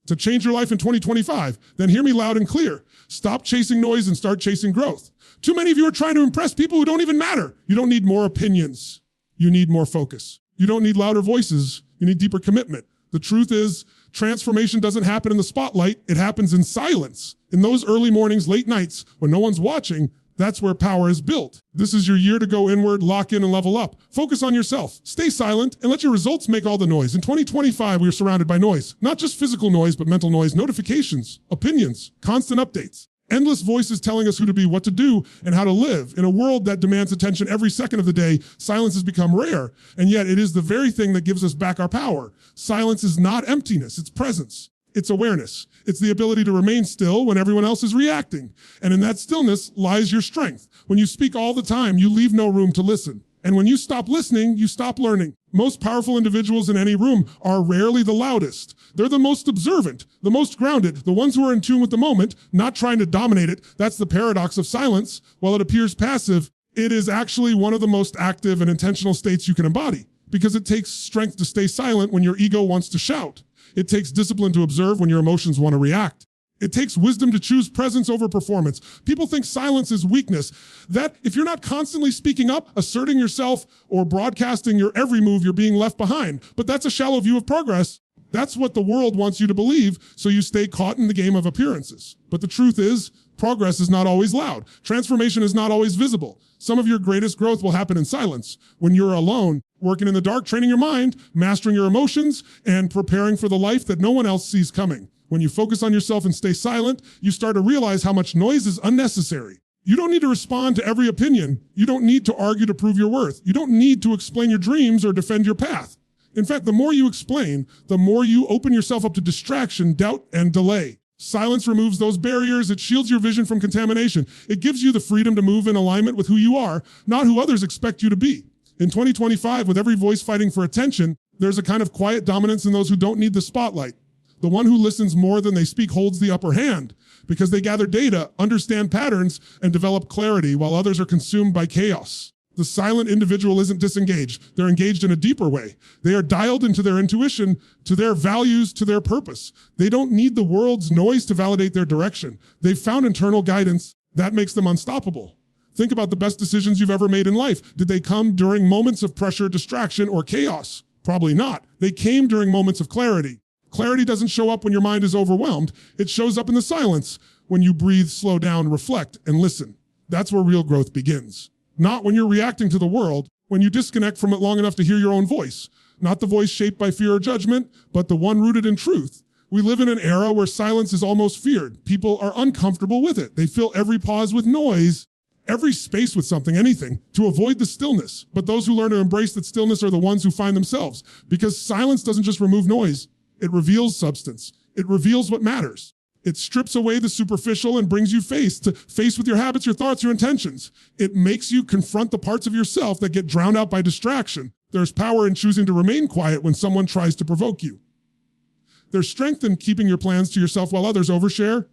to change your life in 2025, then hear me loud and clear. Stop chasing noise and start chasing growth. Too many of you are trying to impress people who don't even matter. You don't need more opinions. You need more focus. You don't need louder voices. You need deeper commitment. The truth is, transformation doesn't happen in the spotlight. It happens in silence. In those early mornings, late nights, when no one's watching, that's where power is built. This is your year to go inward, lock in, and level up. Focus on yourself. Stay silent and let your results make all the noise. In 2025, we are surrounded by noise. Not just physical noise, but mental noise, notifications, opinions, constant updates. Endless voices telling us who to be, what to do, and how to live. In a world that demands attention every second of the day, silence has become rare. And yet it is the very thing that gives us back our power. Silence is not emptiness, it's presence. It's awareness. It's the ability to remain still when everyone else is reacting. And in that stillness lies your strength. When you speak all the time, you leave no room to listen. And when you stop listening, you stop learning. Most powerful individuals in any room are rarely the loudest. They're the most observant, the most grounded, the ones who are in tune with the moment, not trying to dominate it. That's the paradox of silence. While it appears passive, it is actually one of the most active and intentional states you can embody, because it takes strength to stay silent when your ego wants to shout. It takes discipline to observe when your emotions want to react. It takes wisdom to choose presence over performance. People think silence is weakness. That if you're not constantly speaking up, asserting yourself, or broadcasting your every move, you're being left behind. But that's a shallow view of progress. That's what the world wants you to believe, so you stay caught in the game of appearances. But the truth is, progress is not always loud. Transformation is not always visible. Some of your greatest growth will happen in silence, when you're alone, working in the dark, training your mind, mastering your emotions, and preparing for the life that no one else sees coming. When you focus on yourself and stay silent, you start to realize how much noise is unnecessary. You don't need to respond to every opinion. You don't need to argue to prove your worth. You don't need to explain your dreams or defend your path. In fact, the more you explain, the more you open yourself up to distraction, doubt, and delay. Silence removes those barriers. It shields your vision from contamination. It gives you the freedom to move in alignment with who you are, not who others expect you to be. In 2025, with every voice fighting for attention, there's a kind of quiet dominance in those who don't need the spotlight. The one who listens more than they speak holds the upper hand, because they gather data, understand patterns, and develop clarity, while others are consumed by chaos. The silent individual isn't disengaged. They're engaged in a deeper way. They are dialed into their intuition, to their values, to their purpose. They don't need the world's noise to validate their direction. They've found internal guidance that makes them unstoppable. Think about the best decisions you've ever made in life. Did they come during moments of pressure, distraction, or chaos? Probably not. They came during moments of clarity. Clarity doesn't show up when your mind is overwhelmed. It shows up in the silence, when you breathe, slow down, reflect, and listen. That's where real growth begins. Not when you're reacting to the world, when you disconnect from it long enough to hear your own voice. Not the voice shaped by fear or judgment, but the one rooted in truth. We live in an era where silence is almost feared. People are uncomfortable with it. They fill every pause with noise, every space with something, anything, to avoid the stillness. But those who learn to embrace that stillness are the ones who find themselves. Because silence doesn't just remove noise, it reveals substance. It reveals what matters. It strips away the superficial and brings you face with your habits, your thoughts, your intentions. It makes you confront the parts of yourself that get drowned out by distraction. There's power in choosing to remain quiet when someone tries to provoke you. There's strength in keeping your plans to yourself while others overshare.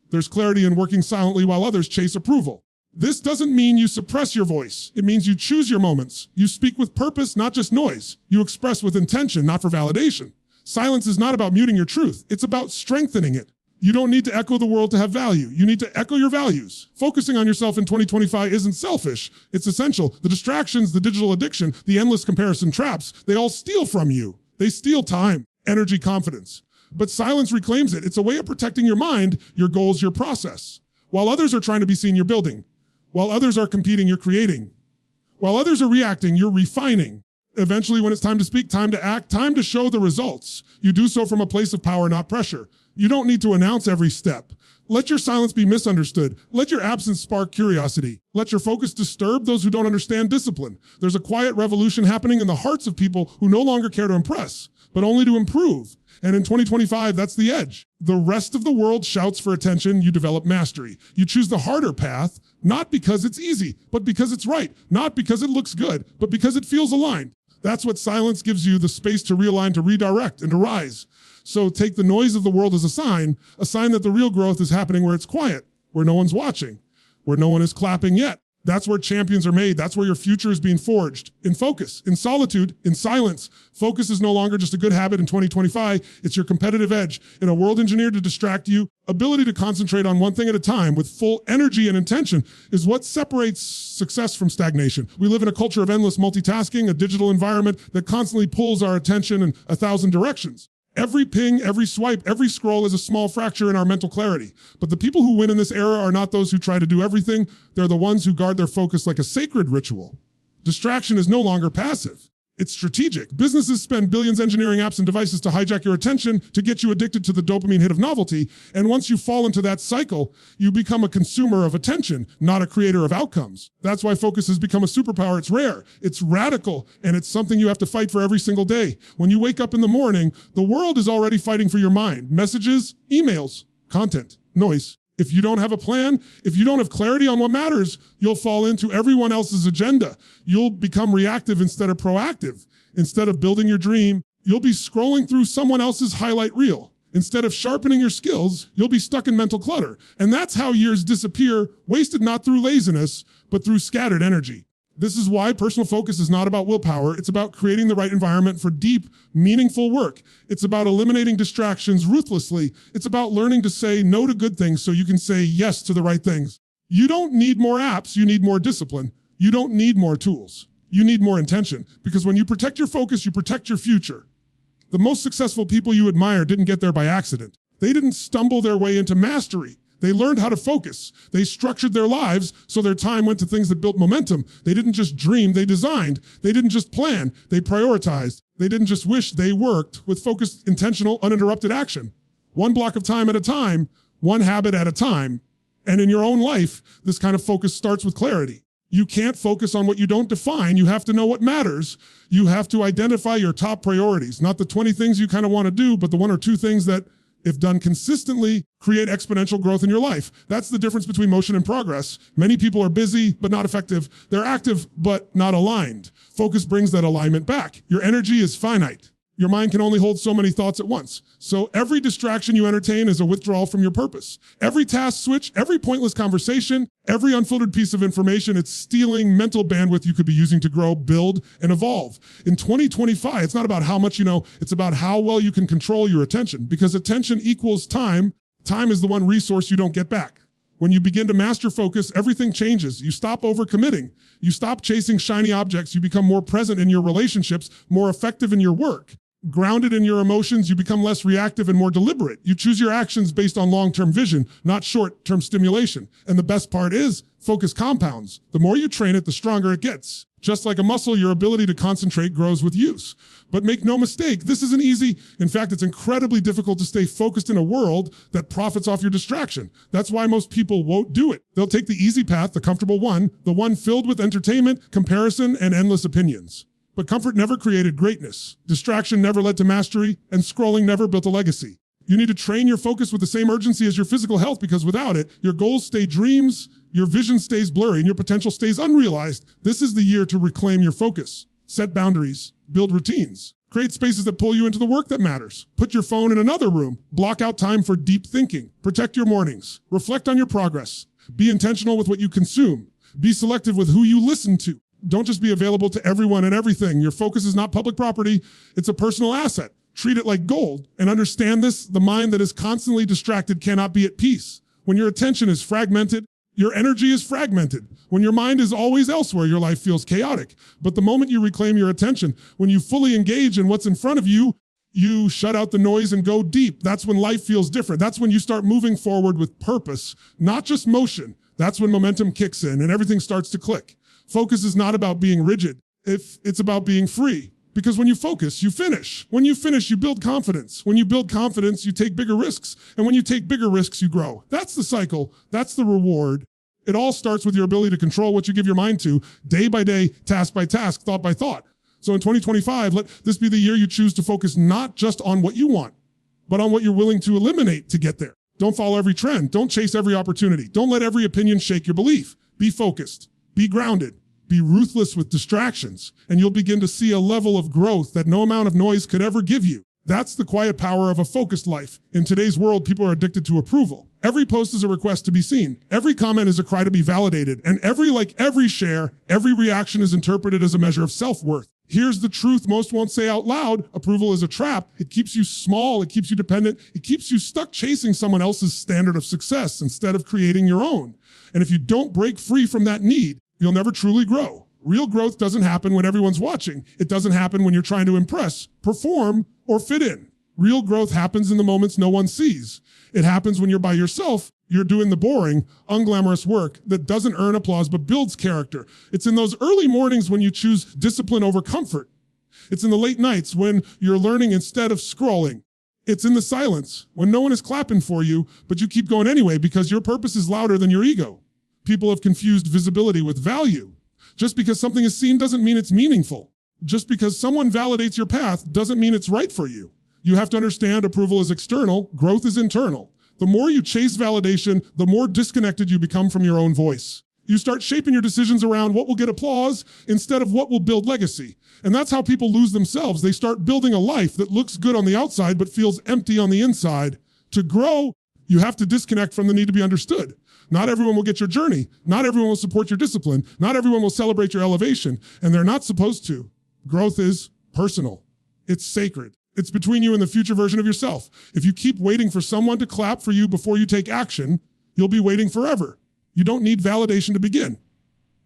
There's clarity in working silently while others chase approval. This doesn't mean you suppress your voice. It means you choose your moments. You speak with purpose, not just noise. You express with intention, not for validation. Silence is not about muting your truth. It's about strengthening it. You don't need to echo the world to have value. You need to echo your values. Focusing on yourself in 2025 isn't selfish. It's essential. The distractions, the digital addiction, the endless comparison traps, they all steal from you. They steal time, energy, confidence. But silence reclaims it. It's a way of protecting your mind, your goals, your process. While others are trying to be seen, you're building. While others are competing, you're creating. While others are reacting, you're refining. Eventually, when it's time to speak, time to act, time to show the results, you do so from a place of power, not pressure. You don't need to announce every step. Let your silence be misunderstood. Let your absence spark curiosity. Let your focus disturb those who don't understand discipline. There's a quiet revolution happening in the hearts of people who no longer care to impress, but only to improve. And in 2025, that's the edge. The rest of the world shouts for attention. You develop mastery. You choose the harder path, not because it's easy, but because it's right. Not because it looks good, but because it feels aligned. That's what silence gives you, the space to realign, to redirect, and to rise. So take the noise of the world as a sign that the real growth is happening where it's quiet, where no one's watching, where no one is clapping yet, That's where champions are made. That's where your future is being forged. In focus, in solitude, in silence. Focus is no longer just a good habit in 2025. It's your competitive edge. In a world engineered to distract you, ability to concentrate on one thing at a time with full energy and intention is what separates success from stagnation. We live in a culture of endless multitasking, a digital environment that constantly pulls our attention in 1,000 directions. Every ping, every swipe, every scroll is a small fracture in our mental clarity. But the people who win in this era are not those who try to do everything. They're the ones who guard their focus like a sacred ritual. Distraction is no longer passive. It's strategic. Businesses spend billions engineering apps and devices to hijack your attention, to get you addicted to the dopamine hit of novelty. And once you fall into that cycle, you become a consumer of attention, not a creator of outcomes. That's why focus has become a superpower. It's rare, it's radical, and it's something you have to fight for every single day. When you wake up in the morning, the world is already fighting for your mind. Messages, emails, content, noise. If you don't have a plan, if you don't have clarity on what matters, you'll fall into everyone else's agenda. You'll become reactive instead of proactive. Instead of building your dream, you'll be scrolling through someone else's highlight reel. Instead of sharpening your skills, you'll be stuck in mental clutter. And that's how years disappear, wasted not through laziness, but through scattered energy. This is why personal focus is not about willpower. It's about creating the right environment for deep, meaningful work. It's about eliminating distractions ruthlessly. It's about learning to say no to good things so you can say yes to the right things. You don't need more apps. You need more discipline. You don't need more tools. You need more intention. Because when you protect your focus, you protect your future. The most successful people you admire didn't get there by accident. They didn't stumble their way into mastery. They learned how to focus. They structured their lives so their time went to things that built momentum. They didn't just dream, they designed. They didn't just plan, they prioritized. They didn't just wish, they worked with focused, intentional, uninterrupted action. One block of time at a time, one habit at a time. And in your own life, this kind of focus starts with clarity. You can't focus on what you don't define. You have to know what matters. You have to identify your top priorities, not the 20 things you kind of want to do, but the 1 or 2 things that, if done consistently, create exponential growth in your life. That's the difference between motion and progress. Many people are busy, but not effective. They're active, but not aligned. Focus brings that alignment back. Your energy is finite. Your mind can only hold so many thoughts at once. So every distraction you entertain is a withdrawal from your purpose. Every task switch, every pointless conversation, every unfiltered piece of information, it's stealing mental bandwidth you could be using to grow, build, and evolve. In 2025, it's not about how much you know, it's about how well you can control your attention. Because attention equals time. Time is the one resource you don't get back. When you begin to master focus, everything changes. You stop overcommitting. You stop chasing shiny objects. You become more present in your relationships, more effective in your work. Grounded in your emotions, you become less reactive and more deliberate. You choose your actions based on long-term vision, not short-term stimulation. And the best part is, focus compounds. The more you train it, the stronger it gets. Just like a muscle, your ability to concentrate grows with use. But make no mistake, this isn't easy. In fact, it's incredibly difficult to stay focused in a world that profits off your distraction. That's why most people won't do it. They'll take the easy path, the comfortable one, the one filled with entertainment, comparison, and endless opinions. But comfort never created greatness. Distraction never led to mastery, and scrolling never built a legacy. You need to train your focus with the same urgency as your physical health, because without it, your goals stay dreams, your vision stays blurry, and your potential stays unrealized. This is the year to reclaim your focus. Set boundaries, build routines, create spaces that pull you into the work that matters. Put your phone in another room, block out time for deep thinking, protect your mornings, reflect on your progress, be intentional with what you consume, be selective with who you listen to. Don't just be available to everyone and everything. Your focus is not public property. It's a personal asset. Treat it like gold. And understand this, the mind that is constantly distracted cannot be at peace. When your attention is fragmented, your energy is fragmented. When your mind is always elsewhere, your life feels chaotic. But the moment you reclaim your attention, when you fully engage in what's in front of you, you shut out the noise and go deep. That's when life feels different. That's when you start moving forward with purpose, not just motion. That's when momentum kicks in and everything starts to click. Focus is not about being rigid. It's about being free. Because when you focus, you finish. When you finish, you build confidence. When you build confidence, you take bigger risks. And when you take bigger risks, you grow. That's the cycle. That's the reward. It all starts with your ability to control what you give your mind to, day by day, task by task, thought by thought. So in 2025, let this be the year you choose to focus not just on what you want, but on what you're willing to eliminate to get there. Don't follow every trend. Don't chase every opportunity. Don't let every opinion shake your belief. Be focused. Be grounded. Be ruthless with distractions, and you'll begin to see a level of growth that no amount of noise could ever give you. That's the quiet power of a focused life. In today's world, people are addicted to approval. Every post is a request to be seen. Every comment is a cry to be validated. And every like, every share, every reaction is interpreted as a measure of self-worth. Here's the truth most won't say out loud. Approval is a trap. It keeps you small. It keeps you dependent. It keeps you stuck chasing someone else's standard of success instead of creating your own. And if you don't break free from that need, you'll never truly grow. Real growth doesn't happen when everyone's watching. It doesn't happen when you're trying to impress, perform, or fit in. Real growth happens in the moments no one sees. It happens when you're by yourself. You're doing the boring, unglamorous work that doesn't earn applause but builds character. It's in those early mornings when you choose discipline over comfort. It's in the late nights when you're learning instead of scrolling. It's in the silence when no one is clapping for you, but you keep going anyway because your purpose is louder than your ego. People have confused visibility with value. Just because something is seen doesn't mean it's meaningful. Just because someone validates your path doesn't mean it's right for you. You have to understand approval is external, growth is internal. The more you chase validation, the more disconnected you become from your own voice. You start shaping your decisions around what will get applause instead of what will build legacy. And that's how people lose themselves. They start building a life that looks good on the outside but feels empty on the inside. To grow, you have to disconnect from the need to be understood. Not everyone will get your journey. Not everyone will support your discipline. Not everyone will celebrate your elevation. And they're not supposed to. Growth is personal. It's sacred. It's between you and the future version of yourself. If you keep waiting for someone to clap for you before you take action, you'll be waiting forever. You don't need validation to begin.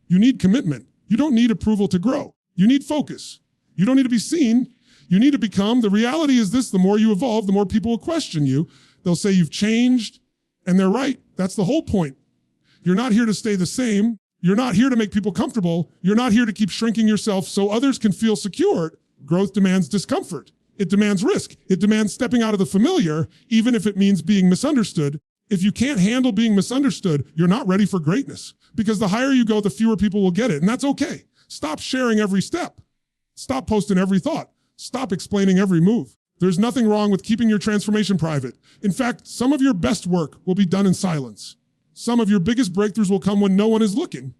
You need commitment. You don't need approval to grow. You need focus. You don't need to be seen. You need to become. The reality is this: the more you evolve, the more people will question you. They'll say you've changed, and they're right. That's the whole point. You're not here to stay the same. You're not here to make people comfortable. You're not here to keep shrinking yourself so others can feel secure. Growth demands discomfort. It demands risk. It demands stepping out of the familiar, even if it means being misunderstood. If you can't handle being misunderstood, you're not ready for greatness. Because the higher you go, the fewer people will get it. And that's okay. Stop sharing every step. Stop posting every thought. Stop explaining every move. There's nothing wrong with keeping your transformation private. In fact, some of your best work will be done in silence. Some of your biggest breakthroughs will come when no one is looking.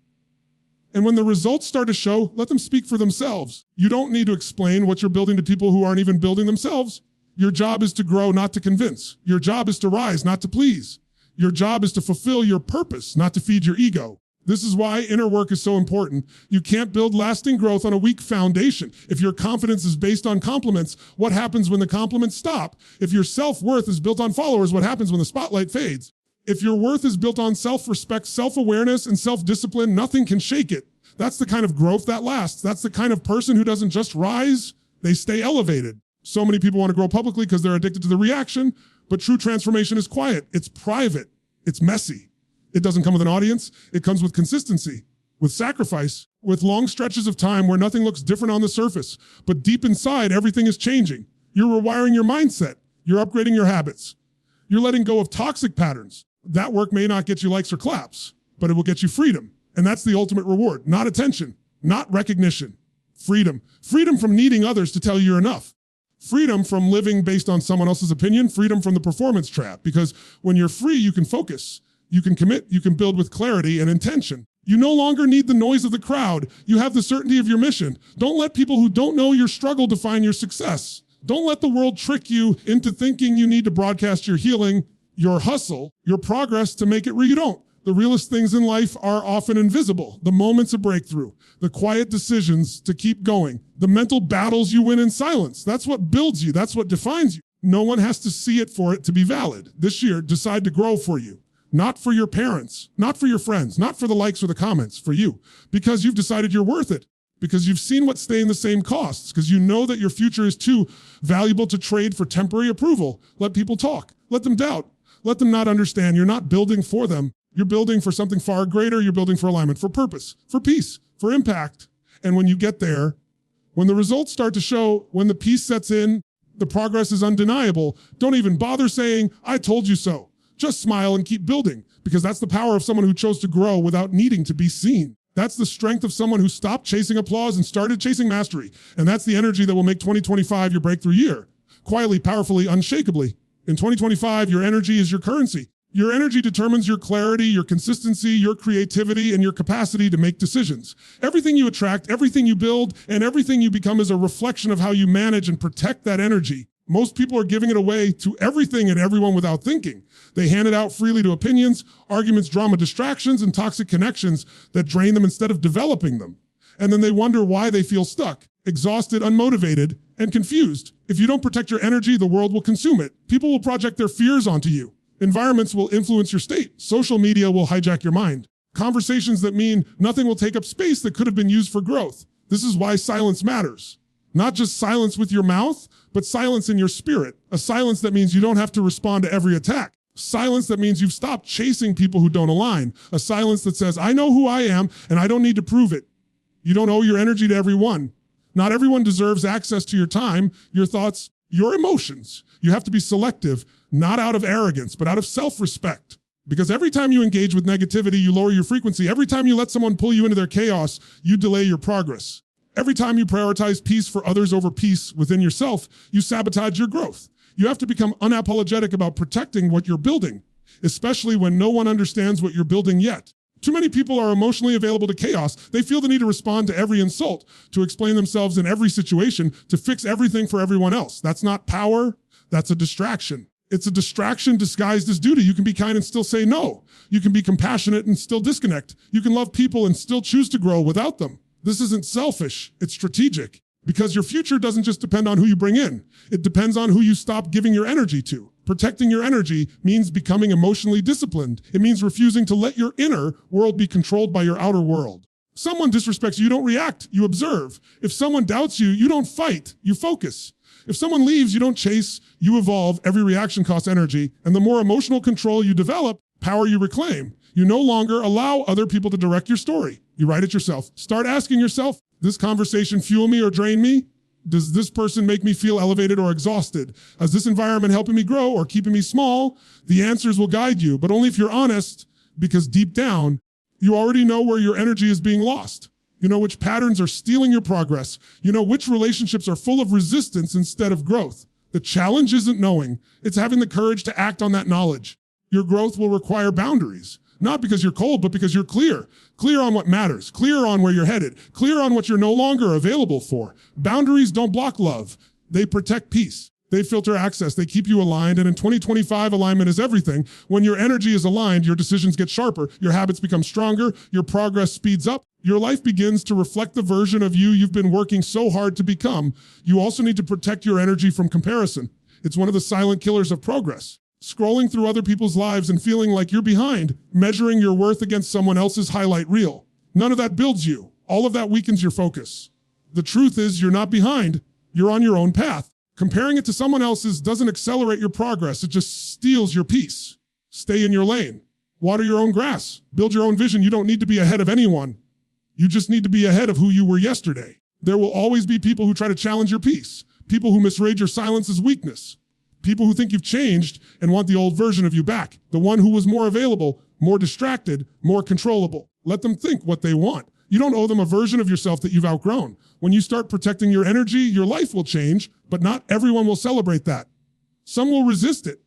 And when the results start to show, let them speak for themselves. You don't need to explain what you're building to people who aren't even building themselves. Your job is to grow, not to convince. Your job is to rise, not to please. Your job is to fulfill your purpose, not to feed your ego. This is why inner work is so important. You can't build lasting growth on a weak foundation. If your confidence is based on compliments, what happens when the compliments stop? If your self-worth is built on followers, what happens when the spotlight fades? If your worth is built on self-respect, self-awareness, and self-discipline, nothing can shake it. That's the kind of growth that lasts. That's the kind of person who doesn't just rise, they stay elevated. So many people want to grow publicly because they're addicted to the reaction, but true transformation is quiet. It's private. It's messy. It doesn't come with an audience. It comes with consistency, with sacrifice, with long stretches of time where nothing looks different on the surface, but deep inside, everything is changing. You're rewiring your mindset. You're upgrading your habits. You're letting go of toxic patterns. That work may not get you likes or claps, but it will get you freedom. And that's the ultimate reward. Not attention, not recognition. Freedom. Freedom from needing others to tell you you're enough. Freedom from living based on someone else's opinion. Freedom from the performance trap. Because when you're free, you can focus. You can commit. You can build with clarity and intention. You no longer need the noise of the crowd. You have the certainty of your mission. Don't let people who don't know your struggle define your success. Don't let the world trick you into thinking you need to broadcast your healing, your hustle, your progress to make it real. You don't. The realest things in life are often invisible. The moments of breakthrough, the quiet decisions to keep going, the mental battles you win in silence. That's what builds you. That's what defines you. No one has to see it for it to be valid. This year, decide to grow for you. Not for your parents, not for your friends, not for the likes or the comments, for you. Because you've decided you're worth it. Because you've seen what staying the same costs. Because you know that your future is too valuable to trade for temporary approval. Let people talk. Let them doubt. Let them not understand. You're not building for them. You're building for something far greater. You're building for alignment, for purpose, for peace, for impact. And when you get there, when the results start to show, when the peace sets in, the progress is undeniable. Don't even bother saying, I told you so. Just smile and keep building, because that's the power of someone who chose to grow without needing to be seen. That's the strength of someone who stopped chasing applause and started chasing mastery. And that's the energy that will make 2025 your breakthrough year. Quietly, powerfully, unshakably. In 2025, your energy is your currency. Your energy determines your clarity, your consistency, your creativity, and your capacity to make decisions. Everything you attract, everything you build, and everything you become is a reflection of how you manage and protect that energy. Most people are giving it away to everything and everyone without thinking. They hand it out freely to opinions, arguments, drama, distractions, and toxic connections that drain them instead of developing them. And then they wonder why they feel stuck, exhausted, unmotivated, and confused. If you don't protect your energy, the world will consume it. People will project their fears onto you. Environments will influence your state. Social media will hijack your mind. Conversations that mean nothing will take up space that could have been used for growth. This is why silence matters. Not just silence with your mouth, but silence in your spirit. A silence that means you don't have to respond to every attack. Silence that means you've stopped chasing people who don't align. A silence that says, I know who I am and I don't need to prove it. You don't owe your energy to everyone. Not everyone deserves access to your time, your thoughts, your emotions. You have to be selective, not out of arrogance, but out of self-respect. Because every time you engage with negativity, you lower your frequency. Every time you let someone pull you into their chaos, you delay your progress. Every time you prioritize peace for others over peace within yourself, you sabotage your growth. You have to become unapologetic about protecting what you're building, especially when no one understands what you're building yet. Too many people are emotionally available to chaos. They feel the need to respond to every insult, to explain themselves in every situation, to fix everything for everyone else. That's not power. That's a distraction. It's a distraction disguised as duty. You can be kind and still say no. You can be compassionate and still disconnect. You can love people and still choose to grow without them. This isn't selfish, it's strategic. Because your future doesn't just depend on who you bring in. It depends on who you stop giving your energy to. Protecting your energy means becoming emotionally disciplined. It means refusing to let your inner world be controlled by your outer world. Someone disrespects you, you don't react, you observe. If someone doubts you, you don't fight, you focus. If someone leaves, you don't chase, you evolve. Every reaction costs energy. And the more emotional control you develop, power you reclaim. You no longer allow other people to direct your story. You write it yourself. Start asking yourself, this conversation fuel me or drain me? Does this person make me feel elevated or exhausted? Is this environment helping me grow or keeping me small? The answers will guide you, but only if you're honest, because deep down, you already know where your energy is being lost. You know which patterns are stealing your progress. You know which relationships are full of resistance instead of growth. The challenge isn't knowing. It's having the courage to act on that knowledge. Your growth will require boundaries. Not because you're cold, but because you're clear. Clear on what matters. Clear on where you're headed. Clear on what you're no longer available for. Boundaries don't block love. They protect peace. They filter access. They keep you aligned. And in 2025, alignment is everything. When your energy is aligned, your decisions get sharper. Your habits become stronger. Your progress speeds up. Your life begins to reflect the version of you you've been working so hard to become. You also need to protect your energy from comparison. It's one of the silent killers of progress. Scrolling through other people's lives and feeling like you're behind, measuring your worth against someone else's highlight reel. None of that builds you. All of that weakens your focus. The truth is you're not behind. You're on your own path. Comparing it to someone else's doesn't accelerate your progress. It just steals your peace. Stay in your lane. Water your own grass. Build your own vision. You don't need to be ahead of anyone. You just need to be ahead of who you were yesterday. There will always be people who try to challenge your peace. People who misread your silence as weakness. People who think you've changed and want the old version of you back. The one who was more available, more distracted, more controllable. Let them think what they want. You don't owe them a version of yourself that you've outgrown. When you start protecting your energy, your life will change, but not everyone will celebrate that. Some will resist it.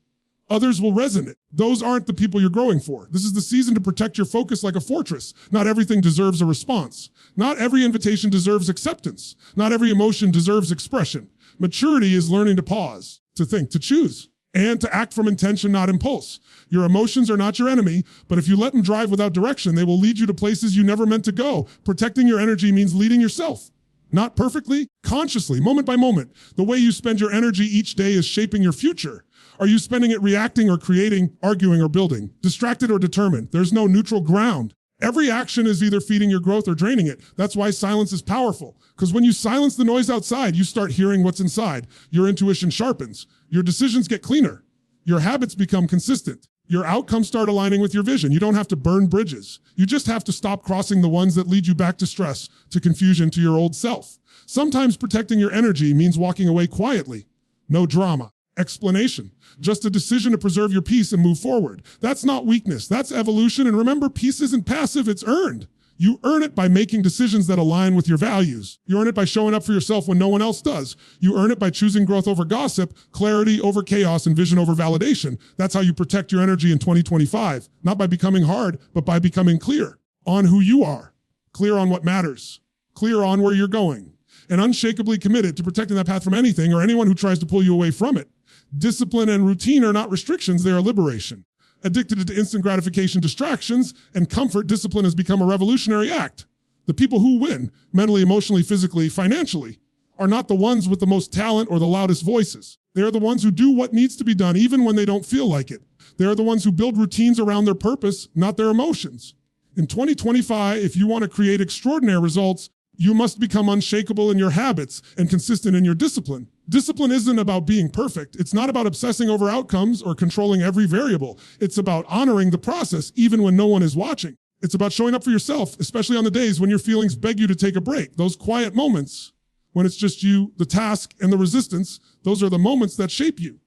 Others will resonate. Those aren't the people you're growing for. This is the season to protect your focus like a fortress. Not everything deserves a response. Not every invitation deserves acceptance. Not every emotion deserves expression. Maturity is learning to pause, to think, to choose, and to act from intention, not impulse. Your emotions are not your enemy, but if you let them drive without direction, they will lead you to places you never meant to go. Protecting your energy means leading yourself. Not perfectly, consciously, moment by moment. The way you spend your energy each day is shaping your future. Are you spending it reacting or creating, arguing or building? Distracted or determined? There's no neutral ground. Every action is either feeding your growth or draining it. That's why silence is powerful. Because when you silence the noise outside, you start hearing what's inside. Your intuition sharpens. Your decisions get cleaner. Your habits become consistent. Your outcomes start aligning with your vision. You don't have to burn bridges. You just have to stop crossing the ones that lead you back to stress, to confusion, to your old self. Sometimes protecting your energy means walking away quietly. No drama. Explanation. Just a decision to preserve your peace and move forward. That's not weakness. That's evolution. And remember, peace isn't passive. It's earned. You earn it by making decisions that align with your values. You earn it by showing up for yourself when no one else does. You earn it by choosing growth over gossip, clarity over chaos, and vision over validation. That's how you protect your energy in 2025. Not by becoming hard, but by becoming clear on who you are. Clear on what matters. Clear on where you're going. and unshakably committed to protecting that path from anything or anyone who tries to pull you away from it. Discipline and routine are not restrictions, they are liberation. Addicted to instant gratification distractions and comfort, discipline has become a revolutionary act. The people who win, mentally, emotionally, physically, financially, are not the ones with the most talent or the loudest voices. They are the ones who do what needs to be done even when they don't feel like it. They are the ones who build routines around their purpose, not their emotions. In 2025, if you want to create extraordinary results, you must become unshakable in your habits and consistent in your discipline. Discipline isn't about being perfect. It's not about obsessing over outcomes or controlling every variable. It's about honoring the process even when no one is watching. It's about showing up for yourself, especially on the days when your feelings beg you to take a break. Those quiet moments when it's just you, the task, and the resistance, those are the moments that shape you.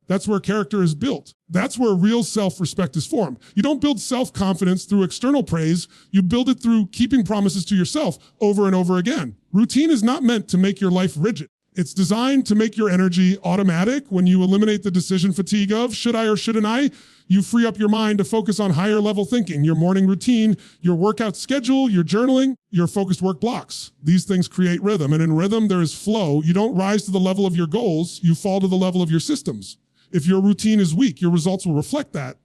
That's where character is built. That's where real self-respect is formed. You don't build self-confidence through external praise. You build it through keeping promises to yourself over and over again. Routine is not meant to make your life rigid. It's designed to make your energy automatic. When you eliminate the decision fatigue of should I or shouldn't I, you free up your mind to focus on higher level thinking, your morning routine, your workout schedule, your journaling, your focused work blocks. These things create rhythm, and in rhythm there is flow. You don't rise to the level of your goals, you fall to the level of your systems. If your routine is weak, your results will reflect that.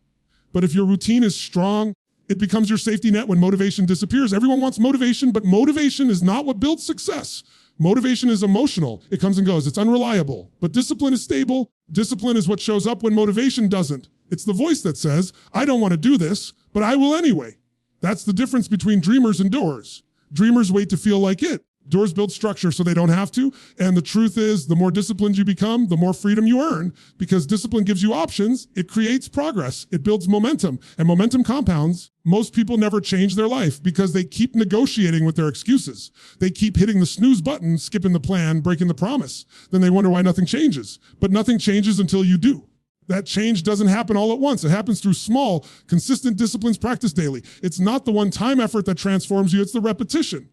But if your routine is strong, it becomes your safety net when motivation disappears. Everyone wants motivation, but motivation is not what builds success. Motivation is emotional. It comes and goes. It's unreliable. But discipline is stable. Discipline is what shows up when motivation doesn't. It's the voice that says, I don't want to do this, but I will anyway. That's the difference between dreamers and doers. Dreamers wait to feel like it. Doers build structure so they don't have to. And the truth is, the more disciplined you become, the more freedom you earn, because discipline gives you options. It creates progress. It builds momentum, and momentum compounds. Most people never change their life because they keep negotiating with their excuses. They keep hitting the snooze button, skipping the plan, breaking the promise. Then they wonder why nothing changes. But nothing changes until you do. That change doesn't happen all at once. It happens through small, consistent disciplines practiced daily. It's not the one-time effort that transforms you. It's the repetition,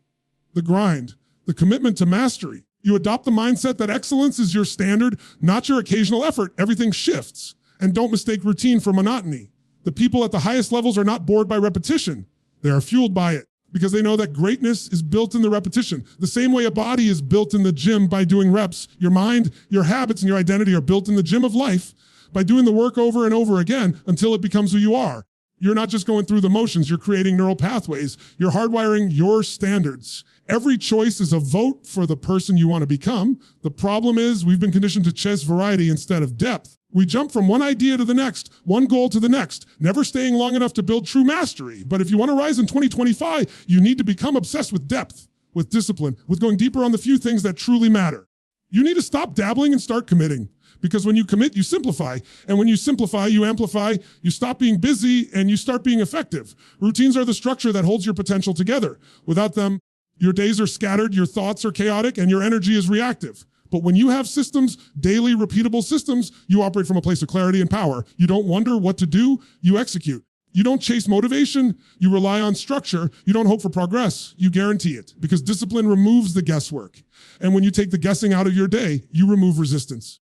the grind, the commitment to mastery. You adopt the mindset that excellence is your standard, not your occasional effort. Everything shifts. And don't mistake routine for monotony. The people at the highest levels are not bored by repetition. They are fueled by it because they know that greatness is built in the repetition. The same way a body is built in the gym by doing reps, your mind, your habits, and your identity are built in the gym of life by doing the work over and over again until it becomes who you are. You're not just going through the motions, you're creating neural pathways. You're hardwiring your standards. Every choice is a vote for the person you want to become. The problem is we've been conditioned to chase variety instead of depth. We jump from one idea to the next, one goal to the next, never staying long enough to build true mastery. But if you want to rise in 2025, you need to become obsessed with depth, with discipline, with going deeper on the few things that truly matter. You need to stop dabbling and start committing. Because when you commit, you simplify. And when you simplify, you amplify, you stop being busy, and you start being effective. Routines are the structure that holds your potential together. Without them, your days are scattered, your thoughts are chaotic, and your energy is reactive. But when you have systems, daily repeatable systems, you operate from a place of clarity and power. You don't wonder what to do, you execute. You don't chase motivation, you rely on structure. You don't hope for progress, you guarantee it. Because discipline removes the guesswork. And when you take the guessing out of your day, you remove resistance.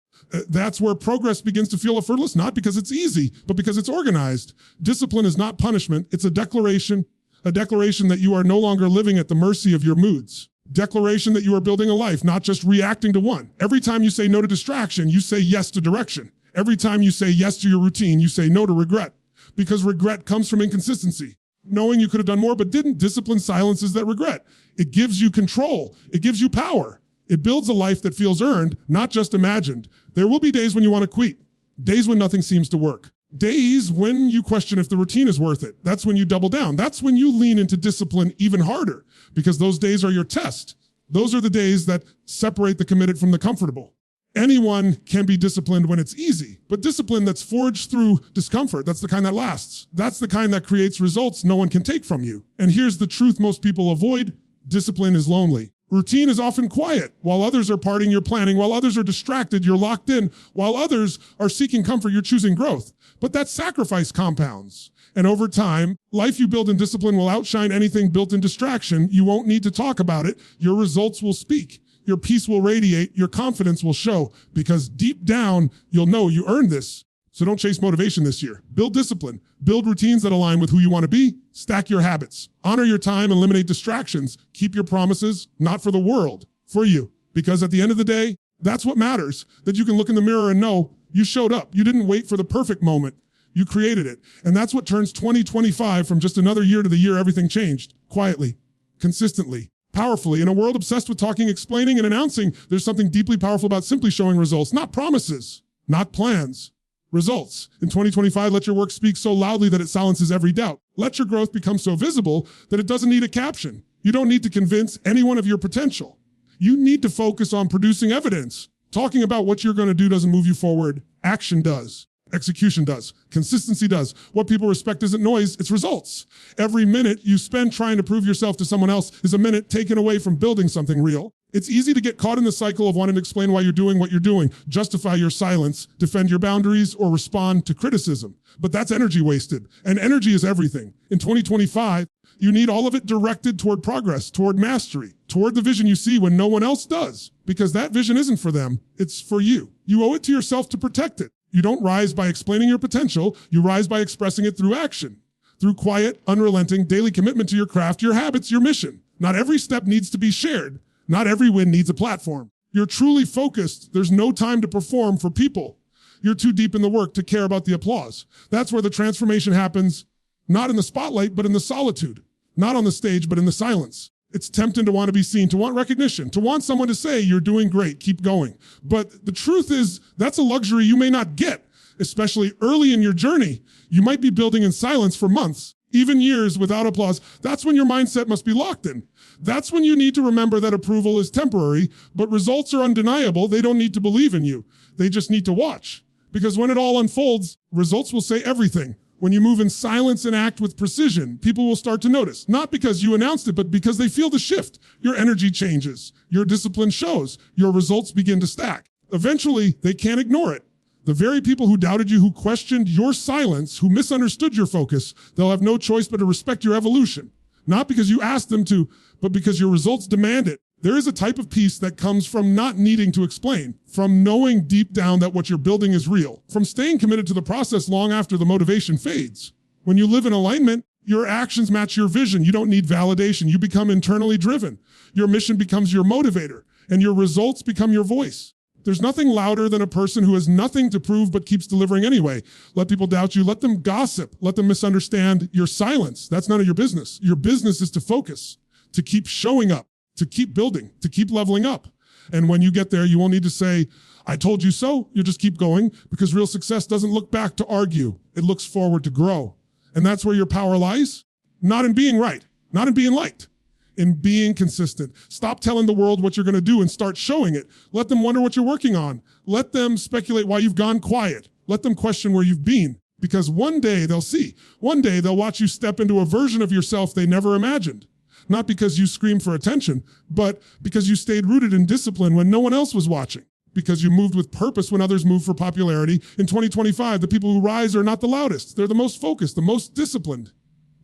That's where progress begins to feel effortless, not because it's easy, but because it's organized. Discipline is not punishment, it's a declaration that you are no longer living at the mercy of your moods. Declaration that you are building a life, not just reacting to one. Every time you say no to distraction, you say yes to direction. Every time you say yes to your routine, you say no to regret. Because regret comes from inconsistency. Knowing you could have done more but didn't, discipline silences that regret. It gives you control. It gives you power. It builds a life that feels earned, not just imagined. There will be days when you want to quit. Days when nothing seems to work. Days when you question if the routine is worth it. That's when you double down. That's when you lean into discipline even harder, because those days are your test. Those are the days that separate the committed from the comfortable. Anyone can be disciplined when it's easy, but discipline that's forged through discomfort, that's the kind that lasts. That's the kind that creates results no one can take from you. And here's the truth most people avoid. Discipline is lonely. Routine is often quiet. While others are partying, you're planning. While others are distracted, you're locked in. While others are seeking comfort, you're choosing growth. But that sacrifice compounds. And over time, life you build in discipline will outshine anything built in distraction. You won't need to talk about it. Your results will speak. Your peace will radiate. Your confidence will show. Because deep down, you'll know you earned this. So don't chase motivation this year. Build discipline. Build routines that align with who you want to be. Stack your habits. Honor your time. Eliminate distractions. Keep your promises, not for the world, for you. Because at the end of the day, that's what matters, that you can look in the mirror and know you showed up. You didn't wait for the perfect moment. You created it. And that's what turns 2025 from just another year to the year everything changed. Quietly, consistently, powerfully. In a world obsessed with talking, explaining, and announcing, there's something deeply powerful about simply showing results, not promises, not plans. Results. In 2025, let your work speak so loudly that it silences every doubt. Let your growth become so visible that it doesn't need a caption. You don't need to convince anyone of your potential. You need to focus on producing evidence. Talking about what you're going to do doesn't move you forward. Action does. Execution does. Consistency does. What people respect isn't noise, it's results. Every minute you spend trying to prove yourself to someone else is a minute taken away from building something real. It's easy to get caught in the cycle of wanting to explain why you're doing what you're doing, justify your silence, defend your boundaries, or respond to criticism. But that's energy wasted. And energy is everything. In 2025, you need all of it directed toward progress, toward mastery, toward the vision you see when no one else does. Because that vision isn't for them, it's for you. You owe it to yourself to protect it. You don't rise by explaining your potential, you rise by expressing it through action. Through quiet, unrelenting, daily commitment to your craft, your habits, your mission. Not every step needs to be shared. Not every win needs a platform. You're truly focused. There's no time to perform for people. You're too deep in the work to care about the applause. That's where the transformation happens, not in the spotlight, but in the solitude. Not on the stage, but in the silence. It's tempting to want to be seen, to want recognition, to want someone to say, you're doing great, keep going. But the truth is, that's a luxury you may not get, especially early in your journey. You might be building in silence for months, even years without applause. That's when your mindset must be locked in. That's when you need to remember that approval is temporary, but results are undeniable. They don't need to believe in you. They just need to watch. Because when it all unfolds, results will say everything. When you move in silence and act with precision, people will start to notice. Not because you announced it, but because they feel the shift. Your energy changes. Your discipline shows. Your results begin to stack. Eventually, they can't ignore it. The very people who doubted you, who questioned your silence, who misunderstood your focus, they'll have no choice but to respect your evolution. Not because you asked them to, but because your results demand it. There is a type of peace that comes from not needing to explain, from knowing deep down that what you're building is real, from staying committed to the process long after the motivation fades. When you live in alignment, your actions match your vision. You don't need validation. You become internally driven. Your mission becomes your motivator, and your results become your voice. There's nothing louder than a person who has nothing to prove but keeps delivering anyway. Let people doubt you. Let them gossip. Let them misunderstand your silence. That's none of your business. Your business is to focus, to keep showing up, to keep building, to keep leveling up. And when you get there, you won't need to say, I told you so. You just keep going, because real success doesn't look back to argue. It looks forward to grow. And that's where your power lies. Not in being right, not in being liked, in being consistent. Stop telling the world what you're going to do and start showing it. Let them wonder what you're working on. Let them speculate why you've gone quiet. Let them question where you've been, because one day they'll see. One day they'll watch you step into a version of yourself they never imagined. Not because you screamed for attention, but because you stayed rooted in discipline when no one else was watching. Because you moved with purpose when others moved for popularity. In 2025, the people who rise are not the loudest. They're the most focused, the most disciplined,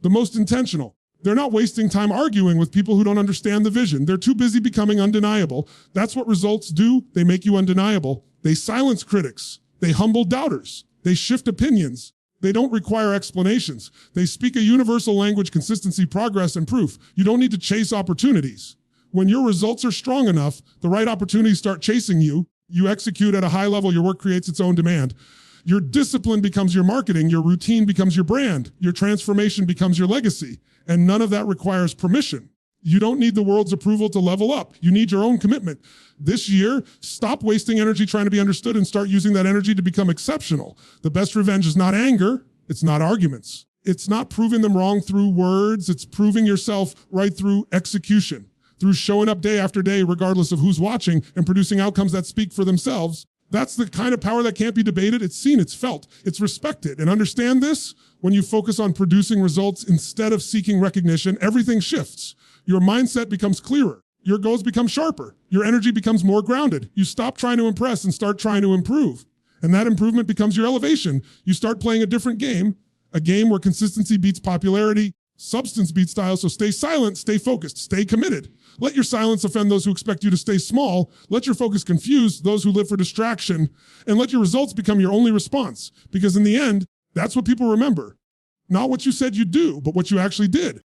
the most intentional. They're not wasting time arguing with people who don't understand the vision. They're too busy becoming undeniable. That's what results do. They make you undeniable. They silence critics. They humble doubters. They shift opinions. They don't require explanations. They speak a universal language: consistency, progress, and proof. You don't need to chase opportunities. When your results are strong enough, the right opportunities start chasing you. You execute at a high level. Your work creates its own demand. Your discipline becomes your marketing. Your routine becomes your brand. Your transformation becomes your legacy. And none of that requires permission. You don't need the world's approval to level up. You need your own commitment. This year, stop wasting energy trying to be understood and start using that energy to become exceptional. The best revenge is not anger. It's not arguments. It's not proving them wrong through words. It's proving yourself right through execution, through showing up day after day, regardless of who's watching, and producing outcomes that speak for themselves. That's the kind of power that can't be debated. It's seen, it's felt, it's respected. And understand this: when you focus on producing results instead of seeking recognition, everything shifts. Your mindset becomes clearer. Your goals become sharper. Your energy becomes more grounded. You stop trying to impress and start trying to improve. And that improvement becomes your elevation. You start playing a different game, a game where consistency beats popularity, substance beats style. So stay silent, stay focused, stay committed. Let your silence offend those who expect you to stay small. Let your focus confuse those who live for distraction. And let your results become your only response. Because in the end, that's what people remember. Not what you said you'd do, but what you actually did.